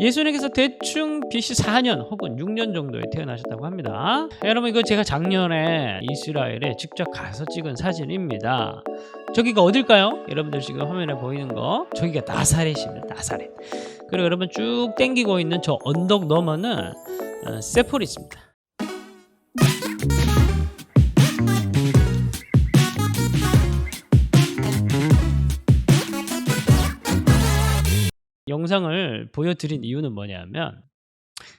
예수님께서 대충 BC 4년 혹은 6년 정도에 태어나셨다고 합니다. 여러분, 이거 제가 작년에 이스라엘에 직접 가서 찍은 사진입니다. 저기가 어딜까요? 여러분들 지금 화면에 보이는 거, 저기가 나사렛입니다. 나사렛. 그리고 여러분 쭉 땡기고 있는 저 언덕 너머는 세포리스입니다. 영상을 보여드린 이유는 뭐냐면,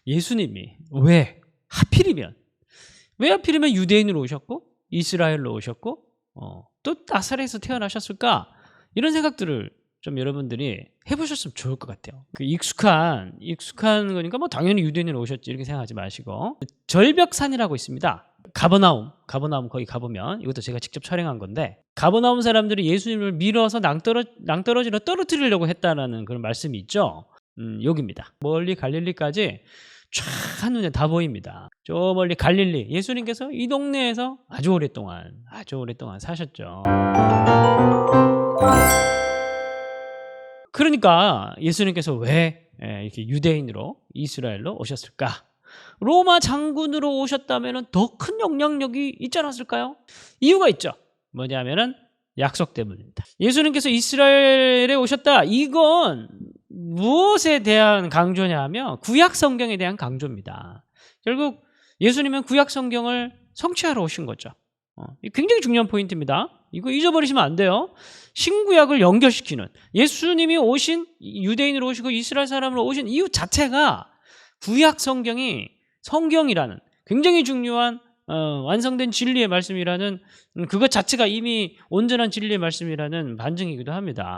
예수님이 왜 하필이면 유대인으로 오셨고 이스라엘로 오셨고 또 나사렛에서 태어나셨을까, 이런 생각들을 좀 여러분들이 해보셨으면 좋을 것 같아요. 그 익숙한 거니까 뭐 당연히 유대인으로 오셨지 이렇게 생각하지 마시고, 절벽산이라고 있습니다. 가버나움 거기 가보면, 이것도 제가 직접 촬영한 건데, 가버나움 사람들이 예수님을 밀어서 낭떠러지로 떨어뜨리려고 했다라는 그런 말씀이 있죠. 여기입니다. 멀리 갈릴리까지 쫙 한눈에 다 보입니다. 저 멀리 갈릴리, 예수님께서 이 동네에서 아주 오랫동안 사셨죠. 그러니까 예수님께서 왜 이렇게 유대인으로 이스라엘로 오셨을까? 로마 장군으로 오셨다면 더 큰 영향력이 있지 않았을까요? 이유가 있죠. 뭐냐면은 약속 때문입니다. 예수님께서 이스라엘에 오셨다, 이건 무엇에 대한 강조냐면 구약 성경에 대한 강조입니다. 결국 예수님은 구약 성경을 성취하러 오신 거죠. 굉장히 중요한 포인트입니다. 이거 잊어버리시면 안 돼요. 신구약을 연결시키는, 예수님이 오신, 유대인으로 오시고 이스라엘 사람으로 오신 이유 자체가 구약 성경이라는 굉장히 중요한 완성된 진리의 말씀이라는, 그것 자체가 이미 온전한 진리의 말씀이라는 반증이기도 합니다.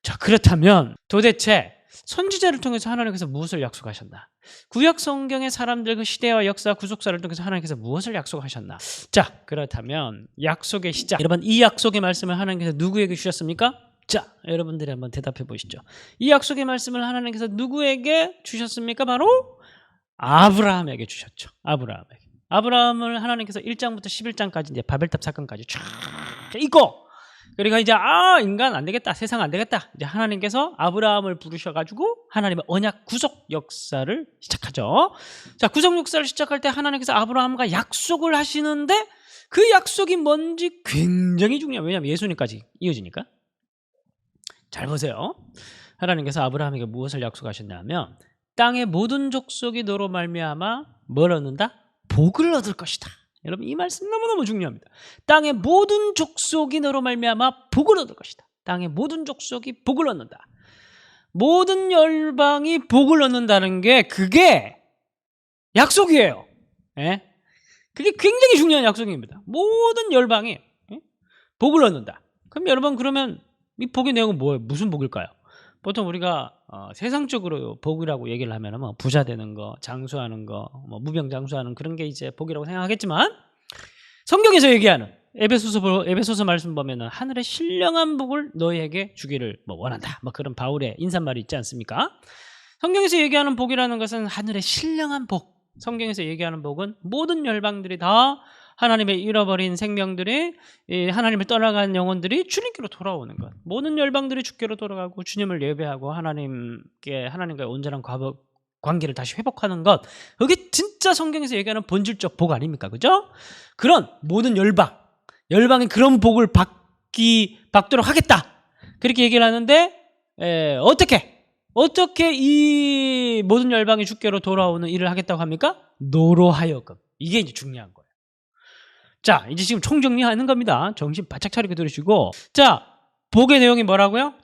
자, 그렇다면 도대체 선지자를 통해서 하나님께서 무엇을 약속하셨나? 구약 성경의 사람들, 그 시대와 역사, 구속사를 통해서 하나님께서 무엇을 약속하셨나? 자, 그렇다면 약속의 시작, 여러분, 이 약속의 말씀을 하나님께서 누구에게 주셨습니까? 자, 여러분들이 한번 대답해 보시죠. 이 약속의 말씀을 하나님께서 누구에게 주셨습니까? 바로 아브라함에게 주셨죠. 아브라함을 하나님께서 1장부터 11장까지 이제 바벨탑 사건까지 쫙 읽고, 그리고 이제 인간 안 되겠다, 세상 안 되겠다, 이제 하나님께서 아브라함을 부르셔가지고 하나님의 언약 구속 역사를 시작하죠. 자, 구속 역사를 시작할 때 하나님께서 아브라함과 약속을 하시는데, 그 약속이 뭔지 굉장히 중요해요. 왜냐하면 예수님까지 이어지니까. 잘 보세요. 하나님께서 아브라함에게 무엇을 약속하셨냐면, 땅의 모든 족속이 너로 말미암아 뭘 얻는다? 복을 얻을 것이다. 여러분, 이 말씀 너무너무 중요합니다. 땅의 모든 족속이 너로 말미암아 복을 얻을 것이다. 땅의 모든 족속이 복을 얻는다. 모든 열방이 복을 얻는다는 게, 그게 약속이에요. 예? 그게 굉장히 중요한 약속입니다. 모든 열방이 복을 얻는다. 그럼 여러분, 그러면 이 복의 내용은 뭐예요? 무슨 복일까요? 보통 우리가 세상적으로 복이라고 얘기를 하면 뭐 부자 되는 거, 장수하는 거, 뭐 무병장수하는 그런 게 이제 복이라고 생각하겠지만, 성경에서 얘기하는 에베소서 말씀 보면은 하늘의 신령한 복을 너희에게 주기를 원한다, 뭐 그런 바울의 인사말이 있지 않습니까? 성경에서 얘기하는 복이라는 것은 하늘의 신령한 복. 성경에서 얘기하는 복은 모든 열방들이 다, 하나님의 잃어버린 생명들이, 하나님을 떠나간 영혼들이 주님께로 돌아오는 것, 모든 열방들이 주께로 돌아가고 주님을 예배하고 하나님과의 온전한 관계를 다시 회복하는 것, 그게 진짜 성경에서 얘기하는 본질적 복 아닙니까? 그죠? 그런 모든 열방이 그런 복을 받도록 하겠다, 그렇게 얘기를 하는데, 어떻게 이 모든 열방이 주께로 돌아오는 일을 하겠다고 합니까? 너로 하여금. 이게 이제 중요한 거예요. 자, 이제 지금 총정리하는 겁니다. 정신 바짝 차리고 들으시고. 자, 복의 내용이 뭐라고요?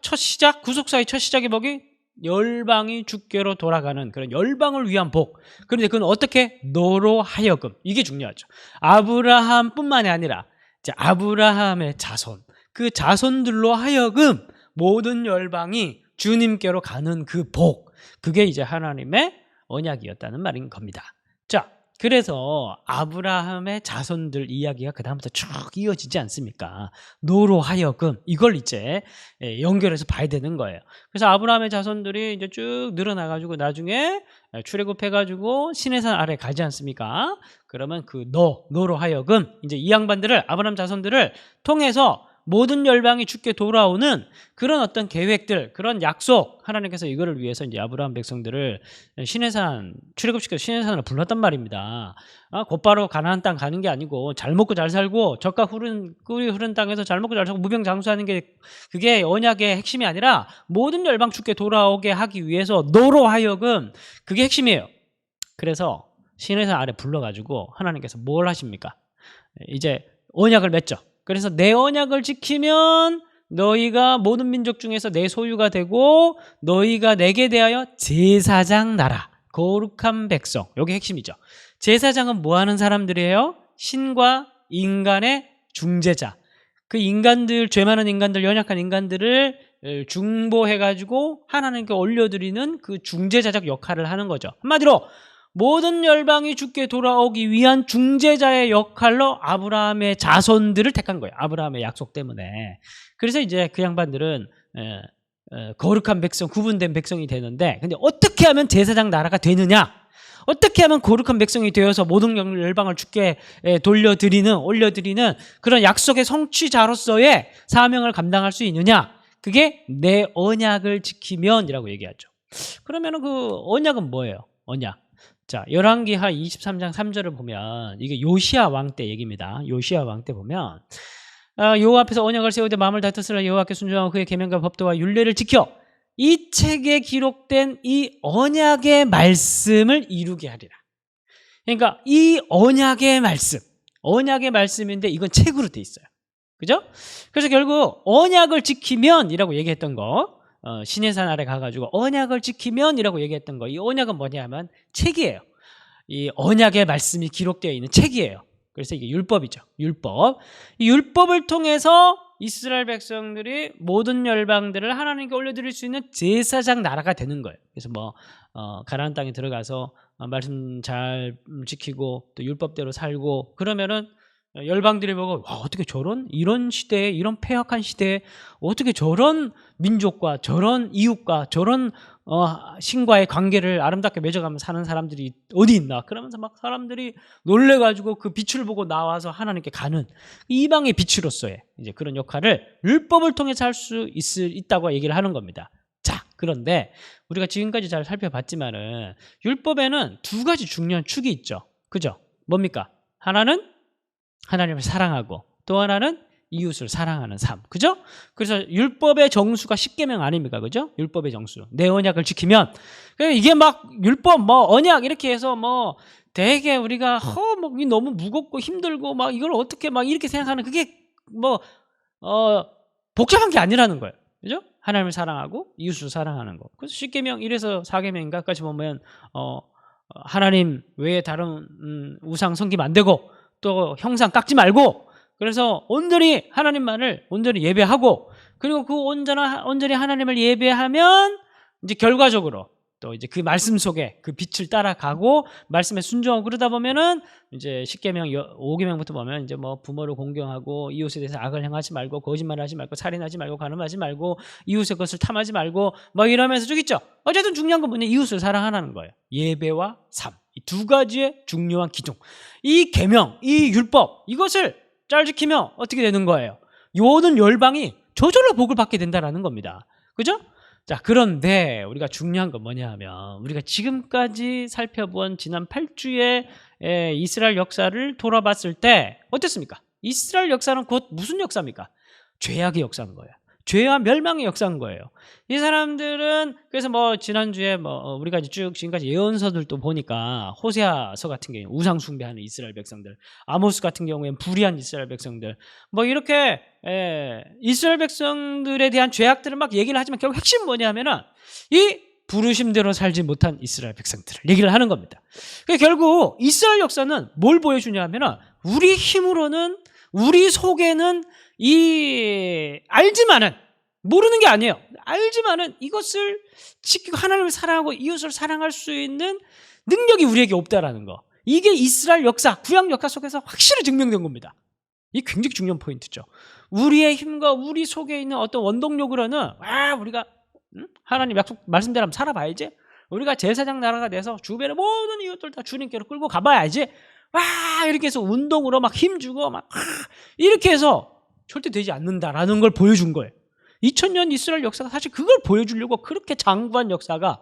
구속사의 첫 시작의 복이 열방이 주께로 돌아가는 그런 열방을 위한 복. 그런데 그건 어떻게? 너로 하여금. 이게 중요하죠. 아브라함뿐만이 아니라 이제 아브라함의 자손, 그 자손들로 하여금 모든 열방이 주님께로 가는 그 복, 그게 이제 하나님의 언약이었다는 말인 겁니다. 자, 그래서 아브라함의 자손들 이야기가 그 다음부터 쭉 이어지지 않습니까? 너로 하여금, 이걸 이제 연결해서 봐야 되는 거예요. 그래서 아브라함의 자손들이 이제 쭉 늘어나가지고 나중에 출애굽해가지고 시내산 아래 가지 않습니까? 그러면 그 너로 하여금, 이제 이 양반들을, 아브라함 자손들을 통해서 모든 열방이 주께 돌아오는 그런 어떤 계획들, 그런 약속, 하나님께서 이거를 위해서 이제 아브라함 백성들을 시내산, 출애굽시켜서 시내산으로 불렀단 말입니다. 곧바로 가나안 땅 가는 게 아니고 잘 먹고 잘 살고 젖과 꿀이 흐른 땅에서 잘 먹고 잘 살고 무병장수하는 게 그게 언약의 핵심이 아니라 모든 열방 주께 돌아오게 하기 위해서 너로 하여금 그게 핵심이에요. 그래서 시내산 아래 불러가지고 하나님께서 뭘 하십니까? 이제 언약을 맺죠. 그래서 내 언약을 지키면 너희가 모든 민족 중에서 내 소유가 되고 너희가 내게 대하여 제사장 나라, 거룩한 백성. 이게 핵심이죠. 제사장은 뭐 하는 사람들이에요? 신과 인간의 중재자. 그 인간들, 죄 많은 인간들, 연약한 인간들을 중보해가지고 하나님께 올려드리는 그 중재자적 역할을 하는 거죠. 한마디로 모든 열방이 주께 돌아오기 위한 중재자의 역할로 아브라함의 자손들을 택한 거예요. 아브라함의 약속 때문에. 그래서 이제 그 양반들은 거룩한 백성, 구분된 백성이 되는데, 근데 어떻게 하면 제사장 나라가 되느냐? 어떻게 하면 거룩한 백성이 되어서 모든 열방을 주께 올려드리는 그런 약속의 성취자로서의 사명을 감당할 수 있느냐? 그게 내 언약을 지키면이라고 얘기하죠. 그러면 그 언약은 뭐예요? 언약. 자, 열왕기하 23장 3절을 보면 이게 요시야 왕 때 얘기입니다. 요시야 왕 때 보면 여호와 앞에서 언약을 세우되 마음을 다투으라 여호와께 순종하고 그의 계명과 법도와 율례를 지켜 이 책에 기록된 이 언약의 말씀을 이루게 하리라. 그러니까 이 언약의 말씀인데 이건 책으로 돼 있어요. 그죠? 그래서 결국 언약을 지키면이라고 얘기했던 거, 시내산 아래 가가지고 언약을 지키면이라고 얘기했던 거, 이 언약은 뭐냐면 책이에요. 이 언약의 말씀이 기록되어 있는 책이에요. 그래서 이게 율법이죠. 율법. 이 율법을 통해서 이스라엘 백성들이 모든 열방들을 하나님께 올려드릴 수 있는 제사장 나라가 되는 거예요. 그래서 가나안 땅에 들어가서 말씀 잘 지키고 또 율법대로 살고 그러면은 열방들이 보고 와, 어떻게 이런 시대에, 이런 폐역한 시대에 어떻게 저런 민족과 저런 이웃과 저런 신과의 관계를 아름답게 맺어가면서 사는 사람들이 어디 있나? 그러면서 막 사람들이 놀래가지고 그 빛을 보고 나와서 하나님께 가는 이방의 빛으로서의 이제 그런 역할을 율법을 통해서 할 수 있다고 얘기를 하는 겁니다. 자, 그런데 우리가 지금까지 잘 살펴봤지만은 율법에는 두 가지 중요한 축이 있죠. 그죠? 뭡니까? 하나는 하나님을 사랑하고 또 하나는 이웃을 사랑하는 삶. 그죠? 그래서 율법의 정수가 십계명 아닙니까? 그죠? 율법의 정수. 내 언약을 지키면. 이게 막 율법, 언약 이렇게 해서 되게 우리가 너무 무겁고 힘들고 이걸 어떻게 이렇게 생각하는 그게 복잡한 게 아니라는 거예요. 그죠? 하나님을 사랑하고 이웃을 사랑하는 거. 그래서 십계명 1에서 4계명인가까지 보면 하나님 외에 다른 우상 섬기면 안 되고 또 형상 깎지 말고 그래서 온전히 하나님만을 온전히 예배하고 그리고 그 온전히 하나님을 예배하면 이제 결과적으로 또 이제 그 말씀 속에 그 빛을 따라가고 말씀에 순종하고 그러다 보면은 이제 10계명 5계명부터 보면 이제 부모를 공경하고 이웃에 대해서 악을 행하지 말고 거짓말하지 말고 살인하지 말고 간음하지 말고 이웃의 것을 탐하지 말고 이러면서 쭉 있죠. 어쨌든 중요한 건 뭐냐? 이웃을 사랑하라는 거예요. 예배와 삶. 이 두 가지의 중요한 기둥. 이 계명, 이 율법 이것을 잘 지키면 어떻게 되는 거예요? 모든 열방이 저절로 복을 받게 된다는 겁니다. 그죠? 자, 그런데 우리가 중요한 건 뭐냐 하면 우리가 지금까지 살펴본 지난 8주의 이스라엘 역사를 돌아봤을 때 어땠습니까? 이스라엘 역사는 곧 무슨 역사입니까? 죄악의 역사인 거예요. 죄와 멸망의 역사인 거예요. 이 사람들은 그래서 지난주에 우리가 쭉 지금까지 예언서들도 보니까 호세아서 같은 경우에 우상 숭배하는 이스라엘 백성들, 아모스 같은 경우에는 불의한 이스라엘 백성들 이렇게 이스라엘 백성들에 대한 죄악들을 막 얘기를 하지만 결국 핵심은 뭐냐면은 이 부르심대로 살지 못한 이스라엘 백성들을 얘기를 하는 겁니다. 그러니까 결국 이스라엘 역사는 뭘 보여주냐면은 우리 힘으로는 우리 속에는 알지만은 모르는 게 아니에요. 알지만은 이것을 지키고 하나님을 사랑하고 이웃을 사랑할 수 있는 능력이 우리에게 없다라는 거. 이게 이스라엘 역사, 구약 역사 속에서 확실히 증명된 겁니다. 이게 굉장히 중요한 포인트죠. 우리의 힘과 우리 속에 있는 어떤 원동력으로는 우리가 하나님 약속 말씀대로 한번 살아봐야지. 우리가 제사장 나라가 돼서 주변의 모든 이웃들 다 주님께로 끌고 가봐야지. 이렇게 해서 운동으로 막 힘주고 이렇게 해서 절대 되지 않는다라는 걸 보여준 거예요. 2000년 이스라엘 역사가 사실 그걸 보여주려고 그렇게 장구한 역사가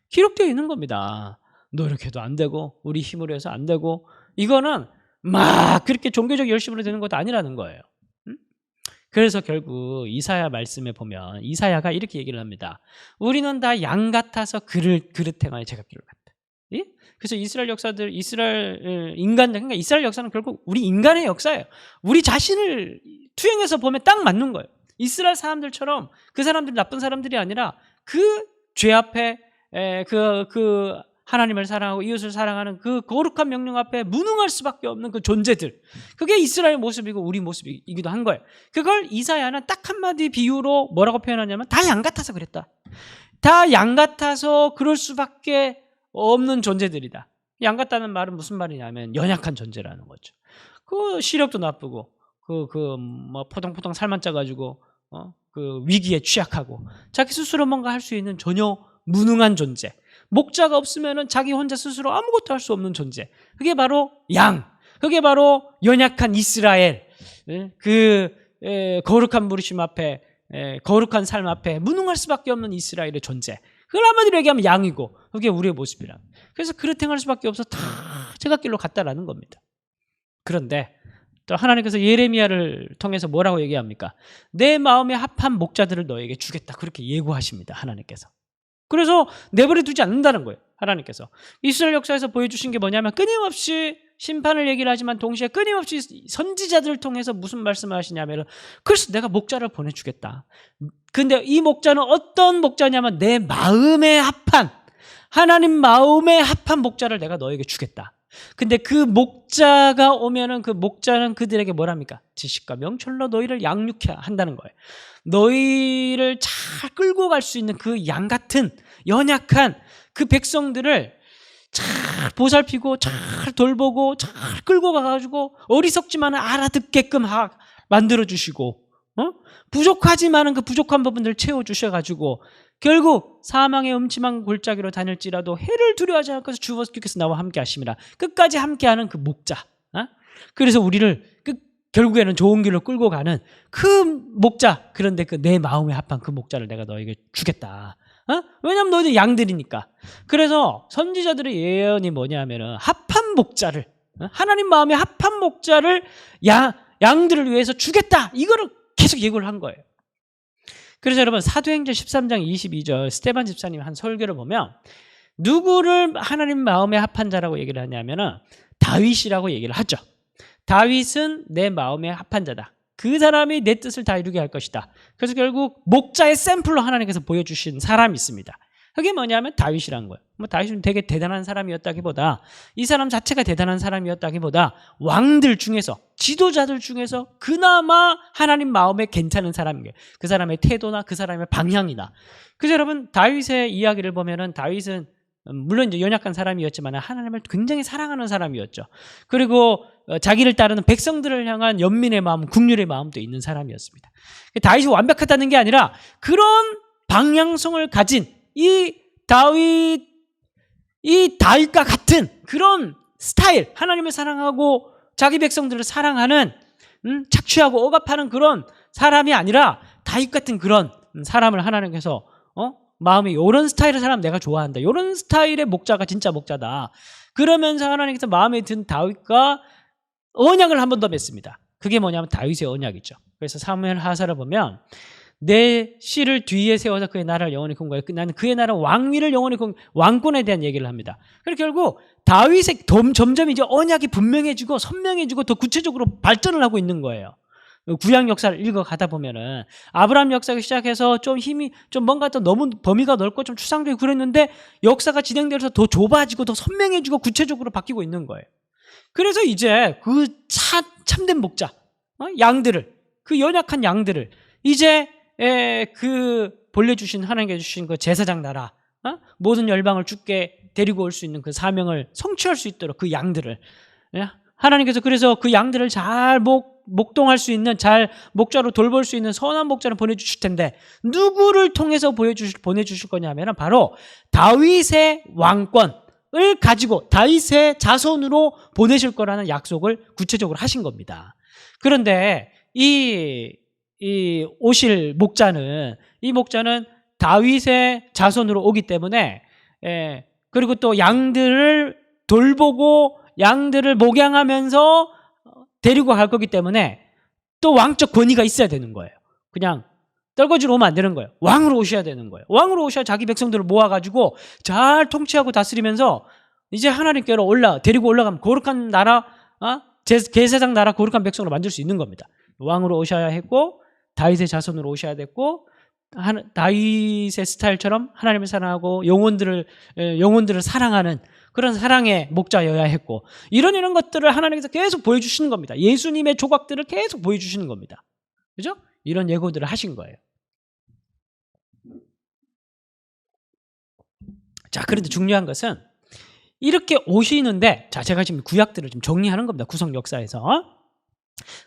기록되어 있는 겁니다. 노력해도 안 되고 우리 힘으로 해서 안 되고 이거는 막 그렇게 종교적 열심으로 되는 것도 아니라는 거예요. 그래서 결국 이사야 말씀에 보면 이사야가 이렇게 얘기를 합니다. 우리는 다 양 같아서 그릇 행하여 제각기를 같다. 예? 그래서 이스라엘 역사들, 이스라엘 인간, 그러니까 이스라엘 역사는 결국 우리 인간의 역사예요. 우리 자신을 투영해서 보면 딱 맞는 거예요. 이스라엘 사람들처럼 그 사람들이 나쁜 사람들이 아니라 그 죄 앞에 하나님을 사랑하고 이웃을 사랑하는 그 거룩한 명령 앞에 무능할 수밖에 없는 그 존재들. 그게 이스라엘 모습이고 우리 모습이기도 한 거예요. 그걸 이사야는 딱 한마디 비유로 뭐라고 표현하냐면 다 양 같아서 그랬다. 다 양 같아서 그럴 수밖에 없는 존재들이다. 양 같다는 말은 무슨 말이냐면 연약한 존재라는 거죠. 그 시력도 나쁘고 뭐 포동포동 살만 쪄가지고 그 위기에 취약하고 자기 스스로 뭔가 할 수 있는 전혀 무능한 존재. 목자가 없으면은 자기 혼자 스스로 아무것도 할 수 없는 존재. 그게 바로 양. 그게 바로 연약한 이스라엘. 거룩한 부르심 앞에, 거룩한 삶 앞에 무능할 수밖에 없는 이스라엘의 존재. 그걸 한마디로 얘기하면 양이고, 그게 우리의 모습이라. 그래서 그릇 행할 수밖에 없어 다 제각길로 갔다라는 겁니다. 그런데 또 하나님께서 예레미야를 통해서 뭐라고 얘기합니까? 내 마음에 합한 목자들을 너에게 주겠다. 그렇게 예고하십니다. 하나님께서. 그래서 내버려 두지 않는다는 거예요. 하나님께서. 이스라엘 역사에서 보여주신 게 뭐냐면 끊임없이 심판을 얘기를 하지만 동시에 끊임없이 선지자들을 통해서 무슨 말씀을 하시냐면 그래서 내가 목자를 보내주겠다. 근데 이 목자는 어떤 목자냐면 내 마음에 합한 하나님 마음에 합한 목자를 내가 너에게 주겠다. 근데 그 목자가 오면은 그 목자는 그들에게 뭐랍니까? 지식과 명철로 너희를 양육해야 한다는 거예요. 너희를 잘 끌고 갈 수 있는 그 양 같은 연약한 그 백성들을 잘 보살피고 잘 돌보고 잘 끌고 가가지고 어리석지만 알아듣게끔 만들어주시고 부족하지만은 그 부족한 부분들을 채워주셔가지고 결국 사망의 음침한 골짜기로 다닐지라도 해를 두려워하지 않고 주께서 나와 함께 하심이라. 끝까지 함께하는 그 목자. 그래서 우리를 결국에는 좋은 길로 끌고 가는 그 목자. 그런데 그 내 마음에 합한 그 목자를 내가 너에게 주겠다. 왜냐하면 너희는 양들이니까. 그래서 선지자들의 예언이 뭐냐면은 합한 목자를 하나님 마음에 합한 목자를 양들을 위해서 주겠다. 이거를 계속 예고를 한 거예요. 그래서 여러분 사도행전 13장 22절 스데반 집사님 한 설교를 보면 누구를 하나님 마음에 합한 자라고 얘기를 하냐면은 다윗이라고 얘기를 하죠. 다윗은 내 마음에 합한 자다. 그 사람이 내 뜻을 다 이루게 할 것이다. 그래서 결국 목자의 샘플로 하나님께서 보여주신 사람이 있습니다. 그게 뭐냐면 다윗이라는 거예요. 뭐 다윗은 되게 대단한 사람이었다기보다 이 사람 자체가 대단한 사람이었다기보다 왕들 중에서 지도자들 중에서 그나마 하나님 마음에 괜찮은 사람인 거예요. 그 사람의 태도나 그 사람의 방향이나. 그래서 여러분 다윗의 이야기를 보면은 다윗은 물론 이제 연약한 사람이었지만 하나님을 굉장히 사랑하는 사람이었죠. 그리고 자기를 따르는 백성들을 향한 연민의 마음, 긍휼의 마음도 있는 사람이었습니다. 다윗이 완벽하다는 게 아니라 그런 방향성을 가진 이 다윗과 같은 그런 스타일, 하나님을 사랑하고 자기 백성들을 사랑하는 착취하고 억압하는 그런 사람이 아니라 다윗 같은 그런 사람을 하나님께서 마음에 이런 스타일의 사람 내가 좋아한다. 이런 스타일의 목자가 진짜 목자다. 그러면서 하나님께서 마음에 든 다윗과 언약을 한 번 더 맺습니다. 그게 뭐냐면 다윗의 언약이죠. 그래서 사무엘 하사를 보면 내 씨를 뒤에 세워서 그의 나라를 영원히 공고하여 나는 그의 나라 왕위를 영원히 왕권에 대한 얘기를 합니다. 그래서 결국 다윗의 점점 이제 언약이 분명해지고 선명해지고 더 구체적으로 발전을 하고 있는 거예요. 구약 역사를 읽어가다 보면은 아브라함 역사가 시작해서 좀 힘이 좀 뭔가 또 너무 범위가 넓고 좀 추상적이고 그랬는데 역사가 진행되면서 더 좁아지고 더 선명해지고 구체적으로 바뀌고 있는 거예요. 그래서 이제 그 참된 목자 양들을 그 연약한 양들을 이제 그 본래주신 하나님께 주신 그 제사장 나라 모든 열방을 주께 데리고 올 수 있는 그 사명을 성취할 수 있도록 그 양들을 하나님께서 그래서 그 양들을 잘 목동할 수 있는 잘 목자로 돌볼 수 있는 선한 목자를 보내주실 텐데 누구를 통해서 보내주실 거냐면 바로 다윗의 왕권을 가지고 다윗의 자손으로 보내실 거라는 약속을 구체적으로 하신 겁니다. 그런데 이 오실 목자는 이 목자는 다윗의 자손으로 오기 때문에 그리고 또 양들을 돌보고 양들을 목양하면서 데리고 갈 거기 때문에 또 왕적 권위가 있어야 되는 거예요. 그냥 떨거지로 오면 안 되는 거예요. 왕으로 오셔야 되는 거예요. 왕으로 오셔야 자기 백성들을 모아가지고 잘 통치하고 다스리면서 이제 하나님께로 데리고 올라가면 거룩한 나라, 제사장 나라 거룩한 백성으로 만들 수 있는 겁니다. 왕으로 오셔야 했고 다윗의 자손으로 오셔야 됐고 다윗의 스타일처럼 하나님을 사랑하고 영혼들을 사랑하는 그런 사랑의 목자여야 했고 이런 것들을 하나님께서 계속 보여주시는 겁니다. 예수님의 조각들을 계속 보여주시는 겁니다. 그죠? 이런 예고들을 하신 거예요. 자, 그런데 중요한 것은 이렇게 오시는데, 자, 제가 지금 구약들을 좀 정리하는 겁니다. 구속 역사에서.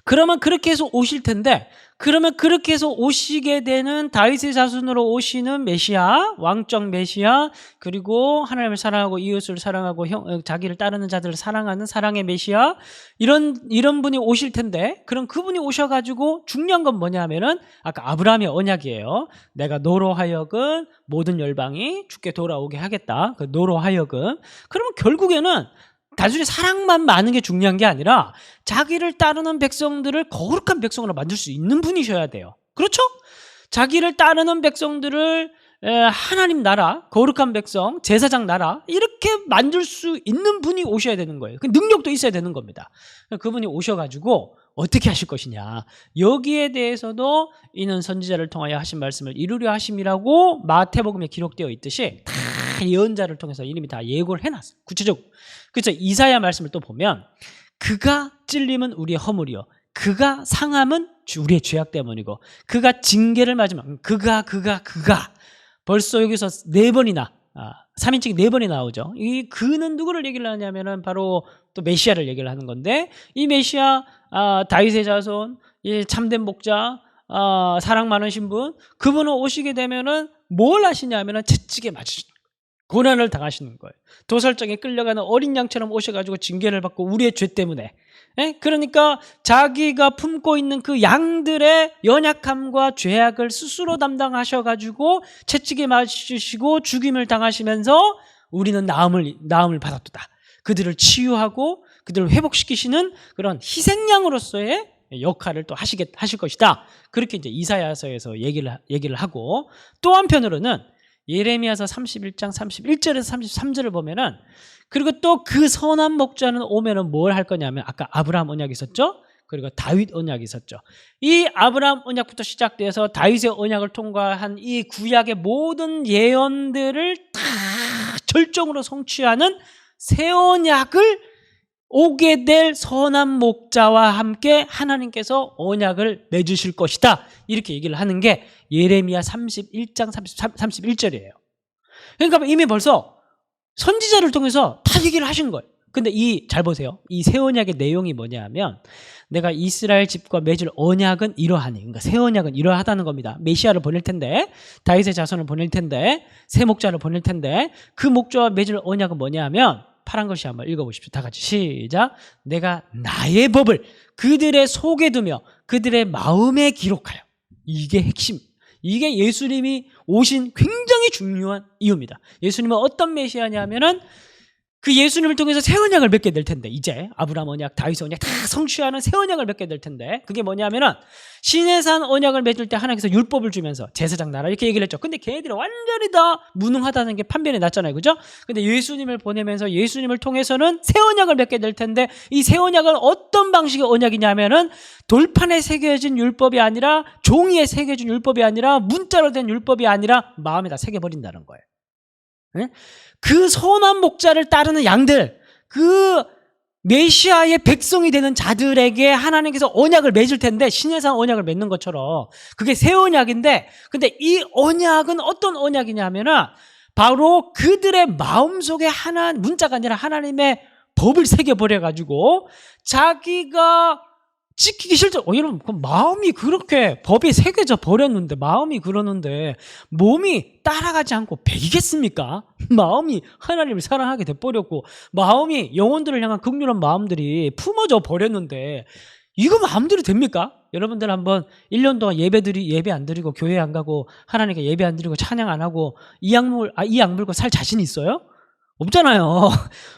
그러면 그렇게 해서 오실 텐데, 그러면 그렇게 해서 오시게 되는 다윗의 자손으로 오시는 메시아, 왕적 메시아, 그리고 하나님을 사랑하고 이웃을 사랑하고 자기를 따르는 자들을 사랑하는 사랑의 메시아, 이런 분이 오실 텐데, 그럼 그분이 오셔가지고 중요한 건 뭐냐면은 아까 아브라함의 언약이에요. 내가 너로 하여금 모든 열방이 주께 돌아오게 하겠다. 그 너로 하여금. 그러면 결국에는 단순히 사랑만 많은 게 중요한 게 아니라 자기를 따르는 백성들을 거룩한 백성으로 만들 수 있는 분이셔야 돼요. 그렇죠? 자기를 따르는 백성들을 하나님 나라, 거룩한 백성, 제사장 나라 이렇게 만들 수 있는 분이 오셔야 되는 거예요. 그 능력도 있어야 되는 겁니다. 그분이 오셔가지고 어떻게 하실 것이냐. 여기에 대해서도 이는 선지자를 통하여 하신 말씀을 이루려 하심이라고 마태복음에 기록되어 있듯이 다 예언자를 통해서 이름이 다 예고를 해놨어요. 구체적으로. 그래서 이사야 말씀을 또 보면 그가 찔림은 우리의 허물이요 그가 상함은 우리의 죄악 때문이고 그가 징계를 맞으면 그가 벌써 여기서 4번이나 3인칭이 4번이 나오죠. 이 그는 누구를 얘기를 하냐면은 바로 또 메시아를 얘기를 하는 건데 이 메시아 다윗의 자손 이 참된 목자 사랑 많으신 분 그분은 오시게 되면은 뭘 하시냐면은 채찍에 맞으시는 거예요. 고난을 당하시는 거예요. 도살장에 끌려가는 어린 양처럼 오셔가지고 징계를 받고 우리의 죄 때문에 그러니까 자기가 품고 있는 그 양들의 연약함과 죄악을 스스로 담당하셔가지고 채찍에 맞으시고 죽임을 당하시면서 우리는 나음을 받았도다. 그들을 치유하고 그들을 회복시키시는 그런 희생양으로서의 역할을 또 하실 것이다. 그렇게 이제 이사야서에서 얘기를 하고 또 한편으로는 예레미야서 31장 31절에서 33절을 보면은 그리고 또 그 선한 목자는 오면은 뭘 할 거냐면 아까 아브라함 언약이 있었죠. 그리고 다윗 언약이 있었죠. 이 아브라함 언약부터 시작돼서 다윗의 언약을 통과한 이 구약의 모든 예언들을 다 절정으로 성취하는 새 언약을 오게 될 선한 목자와 함께 하나님께서 언약을 맺으실 것이다. 이렇게 얘기를 하는 게 예레미야 31장 31절이에요. 그러니까 이미 벌써 선지자를 통해서 다 얘기를 하신 거예요. 근데 잘 보세요. 이 새 언약의 내용이 뭐냐면 내가 이스라엘 집과 맺을 언약은 이러하니 그러니까 새 언약은 이러하다는 겁니다. 메시아를 보낼 텐데 다윗의 자손을 보낼 텐데 새 목자를 보낼 텐데 그 목자와 맺을 언약은 뭐냐면 파란 글씨 한번 읽어보십시오. 다 같이 시작. 내가 나의 법을 그들의 속에 두며 그들의 마음에 기록하여. 이게 핵심. 이게 예수님이 오신 굉장히 중요한 이유입니다. 예수님은 어떤 메시아냐면은 그 예수님을 통해서 새 언약을 맺게 될 텐데 이제 아브라함 언약, 다윗 언약 다 성취하는 새 언약을 맺게 될 텐데 그게 뭐냐면은 시내산 언약을 맺을 때 하나님께서 율법을 주면서 제사장 나라 이렇게 얘기를 했죠. 근데 걔네들이 완전히 다 무능하다는 게 판별이 났잖아요. 그죠? 근데 예수님을 보내면서 예수님을 통해서는 새 언약을 맺게 될 텐데 이 새 언약은 어떤 방식의 언약이냐면은 돌판에 새겨진 율법이 아니라 종이에 새겨진 율법이 아니라 문자로 된 율법이 아니라 마음에다 새겨버린다는 거예요. 네? 그 선한 목자를 따르는 양들, 그 메시아의 백성이 되는 자들에게 하나님께서 언약을 맺을 텐데 신해산 언약을 맺는 것처럼 그게 새 언약인데 근데 이 언약은 어떤 언약이냐면은 바로 그들의 마음속에 문자가 아니라 하나님의 법을 새겨버려가지고 자기가 지키기 싫죠. 여러분, 마음이 그렇게 법에 새겨져 버렸는데, 마음이 그러는데, 몸이 따라가지 않고 배기겠습니까? 마음이 하나님을 사랑하게 돼버렸고, 마음이 영혼들을 향한 긍휼한 마음들이 품어져 버렸는데, 이거 마음대로 됩니까? 여러분들 한번 1년 동안 예배 안 드리고 교회 안 가고 하나님께 예배 안 드리고 찬양 안 하고 이 악물고 살 자신 있어요? 없잖아요.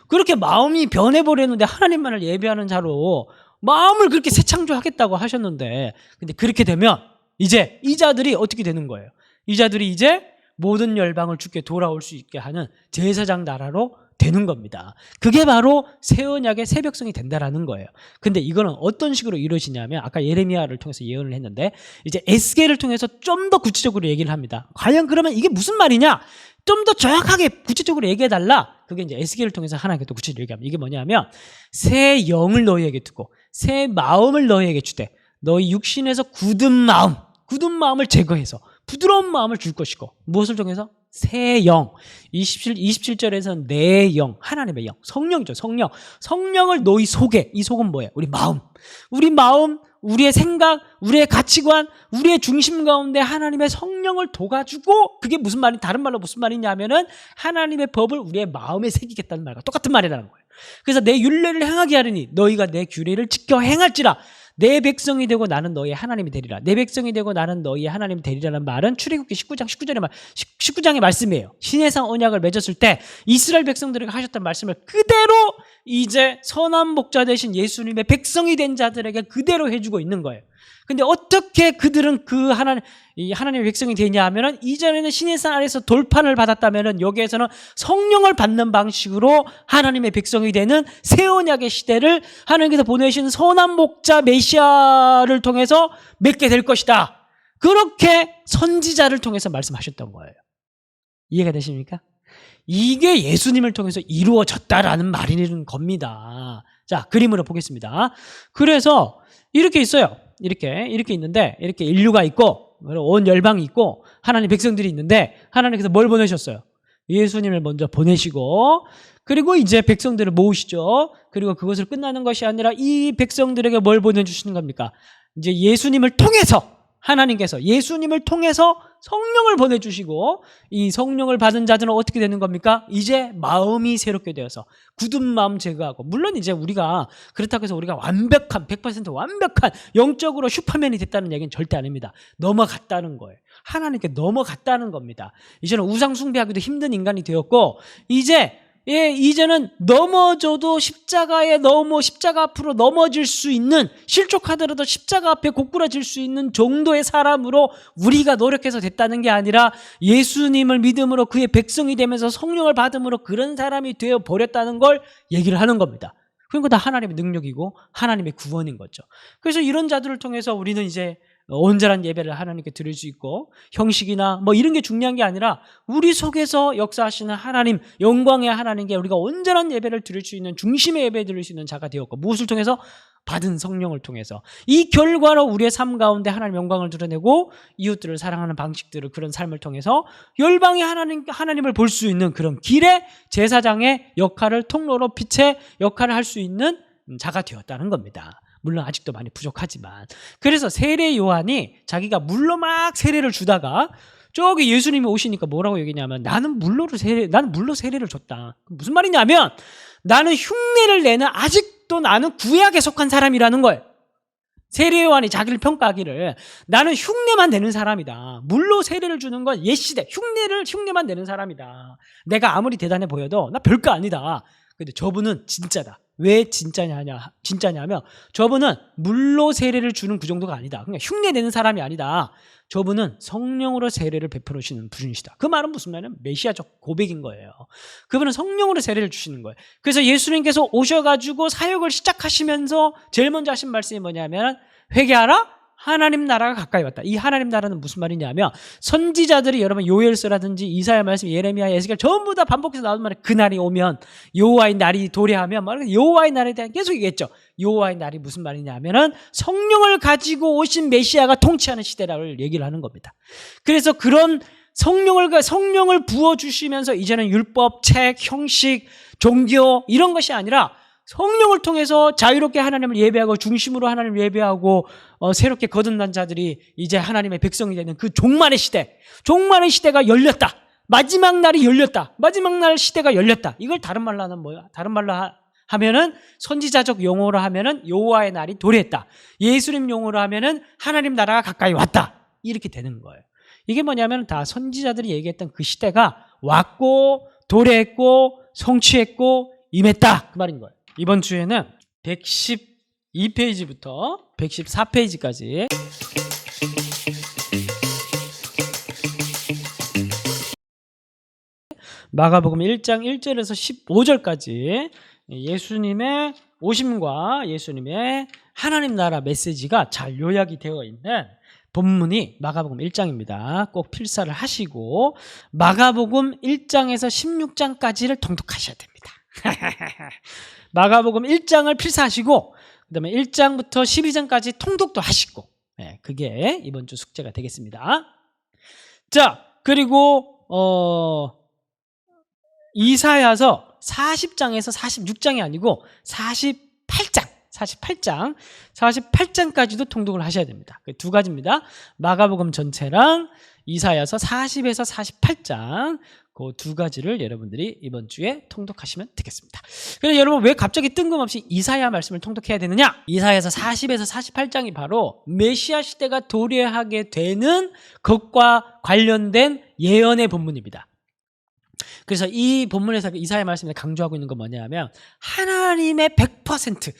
그렇게 마음이 변해버렸는데 하나님만을 예배하는 자로 마음을 그렇게 새 창조하겠다고 하셨는데, 근데 그렇게 되면 이제 이 자들이 어떻게 되는 거예요? 이 자들이 이제 모든 열방을 주께 돌아올 수 있게 하는 제사장 나라로 되는 겁니다. 그게 바로 새 언약의 새 백성이 된다라는 거예요. 근데 이거는 어떤 식으로 이루어지냐면, 아까 예레미야를 통해서 예언을 했는데 이제 에스겔을 통해서 좀 더 구체적으로 얘기를 합니다. 과연 그러면 이게 무슨 말이냐? 좀 더 정확하게 구체적으로 얘기해달라. 그게 이제 에스겔을 통해서 하나님께 또 구체적으로 얘기합니다. 이게 뭐냐면, 새 영을 너희에게 두고 새 마음을 너희에게 주되 너희 육신에서 굳은 마음을 제거해서 부드러운 마음을 줄 것이고, 무엇을 통해서? 새 영. 27절에서는 내 영, 하나님의 영, 성령이죠. 성령을 너희 속에, 이 속은 뭐예요? 우리 마음, 우리의 생각, 우리의 가치관, 우리의 중심 가운데 하나님의 성령을 둬가지고, 그게 무슨 말이, 다른 말로 무슨 말이냐면은 하나님의 법을 우리의 마음에 새기겠다는 말과 똑같은 말이라는 거예요. 그래서 내 율례를 행하게 하리니 너희가 내 규례를 지켜 행할지라. 내 백성이 되고 나는 너희의 하나님이 되리라. 내 백성이 되고 나는 너희의 하나님이 되리라는 말은 출애굽기 19장의 말씀이에요. 신해상 언약을 맺었을 때 이스라엘 백성들에게 하셨던 말씀을 그대로 이제 선한 목자 되신 예수님의 백성이 된 자들에게 그대로 해주고 있는 거예요. 근데 어떻게 그들은 하나님의 백성이 되냐 하면은, 이전에는 신해산 아래에서 돌판을 받았다면은 여기에서는 성령을 받는 방식으로 하나님의 백성이 되는 새 언약의 시대를 하나님께서 보내신 선한 목자 메시아를 통해서 맺게 될 것이다. 그렇게 선지자를 통해서 말씀하셨던 거예요. 이해가 되십니까? 이게 예수님을 통해서 이루어졌다라는 말이는 겁니다. 자, 그림으로 보겠습니다. 그래서 이렇게 있어요. 이렇게 있는데, 이렇게 인류가 있고 온 열방이 있고 하나님 백성들이 있는데, 하나님께서 뭘 보내셨어요? 예수님을 먼저 보내시고, 그리고 이제 백성들을 모으시죠. 그리고 그것을 끝나는 것이 아니라 이 백성들에게 뭘 보내주시는 겁니까? 이제 예수님을 통해서, 하나님께서 예수님을 통해서 성령을 보내주시고, 이 성령을 받은 자들은 어떻게 되는 겁니까? 이제 마음이 새롭게 되어서 굳은 마음 제거하고, 물론 이제 우리가 그렇다고 해서 우리가 완벽한 100% 완벽한 영적으로 슈퍼맨이 됐다는 얘기는 절대 아닙니다. 넘어갔다는 거예요. 하나님께 넘어갔다는 겁니다. 이제는 우상 숭배하기도 힘든 인간이 되었고, 이제는 넘어져도 십자가 앞으로 넘어질 수 있는, 실족하더라도 십자가 앞에 고꾸라질 수 있는 정도의 사람으로 우리가 노력해서 됐다는 게 아니라, 예수님을 믿음으로 그의 백성이 되면서 성령을 받음으로 그런 사람이 되어 버렸다는 걸 얘기를 하는 겁니다. 그건 다 하나님의 능력이고 하나님의 구원인 거죠. 그래서 이런 자들을 통해서 우리는 이제 온전한 예배를 하나님께 드릴 수 있고, 형식이나 뭐 이런 게 중요한 게 아니라 우리 속에서 역사하시는 하나님, 영광의 하나님께 우리가 온전한 예배를 드릴 수 있는, 중심의 예배 드릴 수 있는 자가 되었고, 무엇을 통해서? 받은 성령을 통해서. 이 결과로 우리의 삶 가운데 하나님의 영광을 드러내고 이웃들을 사랑하는 방식들을, 그런 삶을 통해서 열방의 하나님을 볼 수 있는 그런 길의 제사장의 역할을, 통로로 빛의 역할을 할 수 있는 자가 되었다는 겁니다. 물론 아직도 많이 부족하지만. 그래서 세례 요한이 자기가 물로 막 세례를 주다가 저기 예수님이 오시니까 뭐라고 얘기냐면, 나는 물로 세례를 줬다. 무슨 말이냐면, 나는 흉내를 내는, 아직도 나는 구약에 속한 사람이라는 거예요. 세례 요한이 자기를 평가하기를, 나는 흉내만 내는 사람이다. 물로 세례를 주는 건 옛시대 흉내만 내는 사람이다. 내가 아무리 대단해 보여도 나 별거 아니다. 근데 저분은 진짜다. 왜 진짜냐면, 저분은 물로 세례를 주는 그 정도가 아니다. 그러니까 흉내 내는 사람이 아니다. 저분은 성령으로 세례를 베풀으시는 분이시다. 그 말은 무슨 말이냐면 메시아적 고백인 거예요. 그분은 성령으로 세례를 주시는 거예요. 그래서 예수님께서 오셔가지고 사역을 시작하시면서 제일 먼저 하신 말씀이 뭐냐면, 회개하라, 하나님 나라가 가까이 왔다. 이 하나님 나라는 무슨 말이냐면, 선지자들이 여러분 요엘서라든지 이사야 말씀, 예레미야, 에스겔 전부 다 반복해서 나오는 말이, 그날이 오면, 여호와의 날이 도래하면, 여호와의 날에 대한 계속 얘기했죠. 여호와의 날이 무슨 말이냐면은 성령을 가지고 오신 메시아가 통치하는 시대라고 얘기를 하는 겁니다. 그래서 그런 성령을 부어주시면서 이제는 율법, 책, 형식, 종교 이런 것이 아니라 성령을 통해서 자유롭게 하나님을 예배하고 중심으로 하나님을 예배하고 새롭게 거듭난 자들이 이제 하나님의 백성이 되는 그 종말의 시대가 열렸다. 마지막 날이 열렸다. 마지막 날 시대가 열렸다. 이걸 다른 말로 하면은 선지자적 용어로 하면은 여호와의 날이 도래했다. 예수님 용어로 하면은 하나님 나라가 가까이 왔다. 이렇게 되는 거예요. 이게 뭐냐면 다 선지자들이 얘기했던 그 시대가 왔고 도래했고 성취했고 임했다 그 말인 거예요. 이번 주에는 112페이지부터 114페이지까지 마가복음 1장 1절에서 15절까지 예수님의 오심과 예수님의 하나님 나라 메시지가 잘 요약이 되어 있는 본문이 마가복음 1장입니다. 꼭 필사를 하시고 마가복음 1장에서 16장까지를 통독하셔야 됩니다. 마가복음 1장을 필사하시고 그 다음에 1장부터 12장까지 통독도 하시고 그게 이번 주 숙제가 되겠습니다. 자, 그리고 이사야서 40장에서 46장이 아니고 48장까지도 통독을 하셔야 됩니다. 두 가지입니다. 마가복음 전체랑 이사야서 40에서 48장 그 두 가지를 여러분들이 이번 주에 통독하시면 되겠습니다. 그래서 여러분 왜 갑자기 뜬금없이 이사야 말씀을 통독해야 되느냐? 이사야서 40에서 48장이 바로 메시아 시대가 도래하게 되는 것과 관련된 예언의 본문입니다. 그래서 이 본문에서 이사야 말씀에 강조하고 있는 건 뭐냐면 하나님의 100%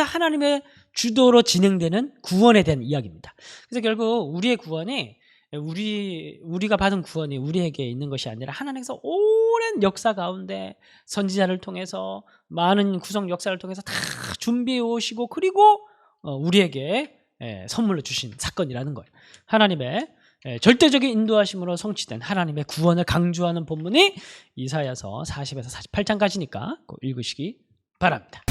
하나님의 주도로 진행되는 구원에 대한 이야기입니다. 그래서 결국 우리의 구원이 우리가 받은 구원이 우리에게 있는 것이 아니라 하나님께서 오랜 역사 가운데 선지자를 통해서 많은 구속 역사를 통해서 다 준비해 오시고 그리고 우리에게 선물로 주신 사건이라는 거예요. 하나님의 절대적인 인도하심으로 성취된 하나님의 구원을 강조하는 본문이 이사야서 40에서 48장까지니까 읽으시기 바랍니다.